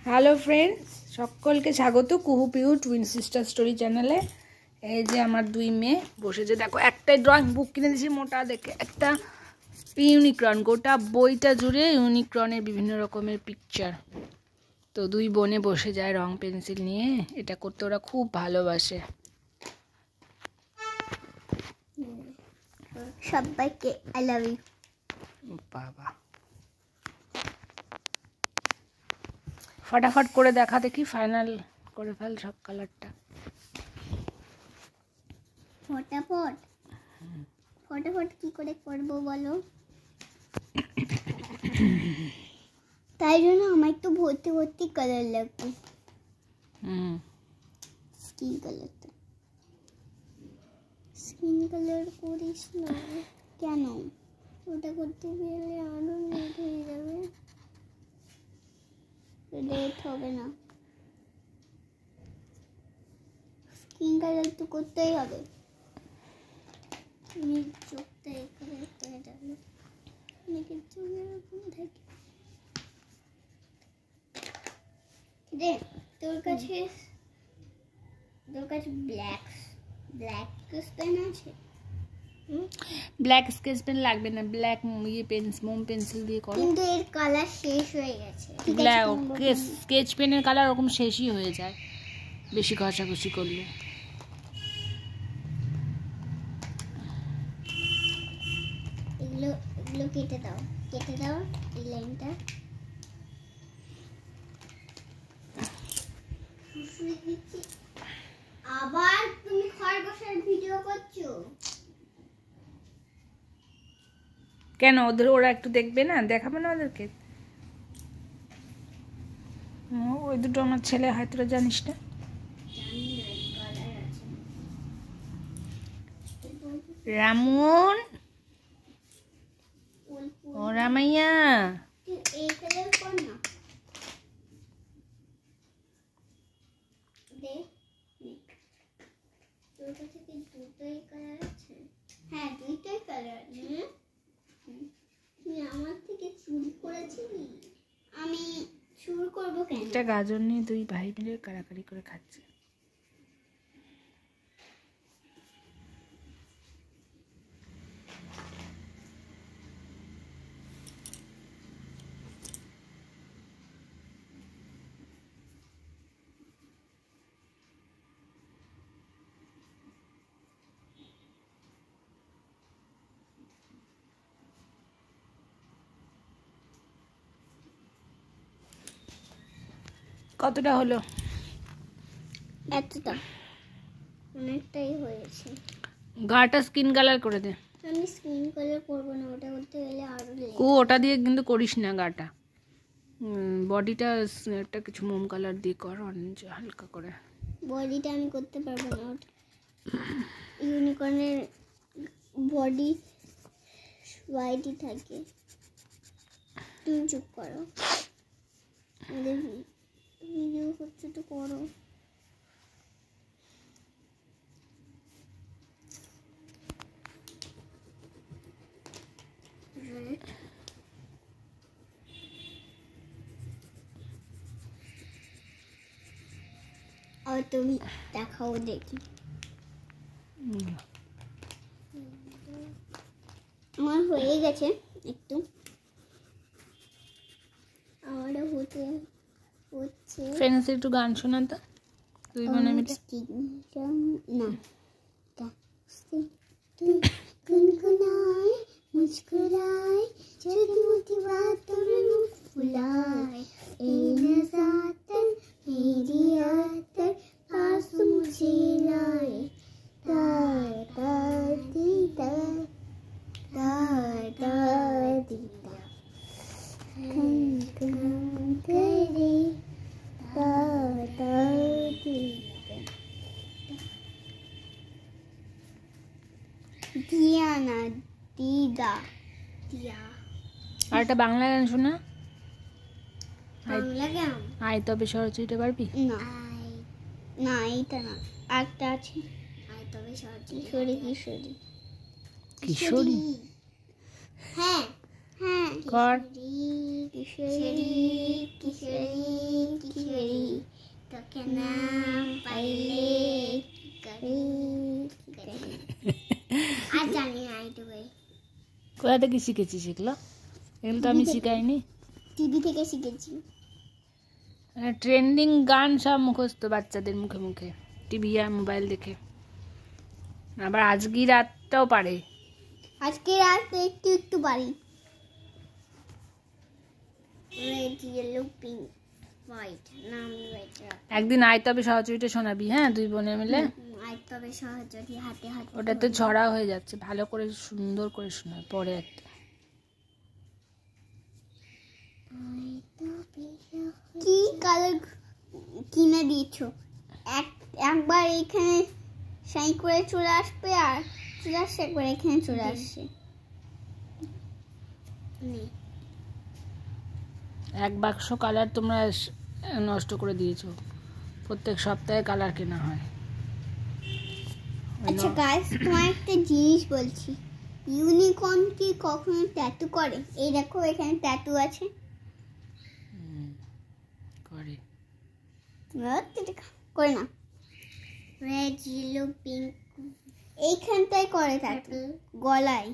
Hello friends, সকলকে স্বাগত কুহু পিহু টুইন সিস্টার স্টোরি চ্যানেলে। এই যে আমার দুই মেয়ে বসেছে, দেখো একটাই ড্রয়িং বুক কিনে দিয়েছি মোটা দেখে, একটা ইউনিকর্ন, গোটা বইটা জুড়ে ইউনিকর্নের বিভিন্ন রকমের পিকচার। তো দুই বোনে বসে যায় রং পেন্সিল নিয়ে, এটা করতে ওরা খুব ভালোবাসে। সবাইকে আই লাভ ইউ। বাবা, ফটাফট করে দেখা দেখি, ফাইনাল করে ফেল সব কালারটা। ফটাফট ফটাফট কি করে করবো বলো? তাই জন্য আমার তো ভর্তি ভর্তি কালার লাগবে। স্কিন কালারটা, স্কিন কালার করিস না কেন? ওটা করতে গেলে আরো লেট হয়ে যাবে। লেট হবে না, স্কিন কালার তো করতেই হবে। আমি চোখটা এখানে করে যাবো, অনেকের চোখ এরকম থাকে। রে তোর কাছে ব্ল্যাক পেন আছে? ব্ল্যাক স্কেচ পেন লাগবে না, ব্ল্যাক মোম পেন্সিল দিয়ে করো। কিন্তু এর কালার শেষ হয়ে গেছে। ব্ল্যাক স্কেচ পেনের কালার ওরকম শেষই হয়ে যায় বেশি ঘষাঘষি করলে। এগুলো কেটে দাও এই লাইনটা। আবার তুমি খরগোশের ভিডিও করছো কেন? ওরা একটু দেখবে না? দেখাবে না ওদেরকে? ওই দুটো আমার ছেলে হয়, তোরা জানিস না? রামন, ও রামাইয়া, এই কালার কর না। তোর কাছে কি দুটোই কালার আছে? হ্যাঁ, দুটোই কালার আছে। তুই আমার থেকে চুরি করেছিলি? আমি চুরি করবো কেন? একটা গাজর নিয়ে দুই ভাই মিলে কাড়াকাড়ি করে খাচ্ছে। কতটা হলো? এতটা, অনেকটাই হয়েছে। গাটা স্কিন কালার করে দে। আমি স্কিন কালার করবো না, ওটা করতে গেলে আরো ওটা দিয়ে কিন্তু করিস না গাটা, বডিটা একটা কিছু মোম কালার দিয়ে কর, অরেঞ্জ হালকা করে। বডিটা আমি করতে পারবো না, ওটা ইউনিকর্নের বডি হোয়াইটই থাকে। তুমি চুপ করো, আমাদের ভিডিও করছো তো করো। আর তুমি দেখাও দেখি। আমার হয়ে গেছে একটু, আমারও হচ্ছে। ফ্রেন্ডস একটু গান শোনা তো দুই বোনে মিলে। না गुनगुनाए मुस्कुराए छोटी मोटी बातों में मुंह फुलाए ए नज़ाकत मेरी आदत पास मुझे लाए दा दा दी दा दा दा दी दा हम करे दा दा दी দিয়া না দিদা দিয়া। আর একটা বাংলা গান শোনা। বাংলা গান? আয় তবে সরস্বতীটা পারবি না না, এইটা না, একটা আছে আয় তবে সরস্বতী। কিশোরী কিশোরী, হ্যাঁ হ্যাঁ কর। কিশোরী কিশোরী কিশোরী তোকে না পাইলে কি করি আর জানি না এইটুকুই। কোথা থেকে শিখেছিস এগুলো? এগুলো তো আমি শিখাইনি। টিভি থেকে শিখেছি। ট্রেন্ডিং গান সব মুখস্থ বাচ্চাদের মুখে মুখে, টিভি আর মোবাইল দেখে। আবার আজকে রাতটাও পারে। আজকে রাতে একটু একটু পারি। রেড ইয়েলো পিঙ্ক হোয়াইট নাম রাইট। একদিন আয় তবে সহচরিটা শোনাবি, হ্যাঁ, দুই বোনে মিলে। আর তবে সহজটি হাতে হাতে। ওটা তো ছড়া হয়ে যাচ্ছে, ভালো করে সুন্দর করে শোনা পরে একটা। কি কালার কিনে দিয়েছো? একবার এখানে সাই করে চলে আসবে আর চলে আসছে, একবার এখানে চলে আসছে। এক বাক্স কালার তোমরা নষ্ট করে দিয়েছো। প্রত্যেক সপ্তাহে কালার কেনা হয়। আচ্ছা গাইস, তোমার একটা জিনিস বলছি, ইউনিকর্ন কি কখনো ট্যাটু করে? এই দেখো এখানে ট্যাটু আছে। করে করে না। রেড ইয়েলো পিঙ্ক এইখানটায় করে ট্যাটু, গলায়।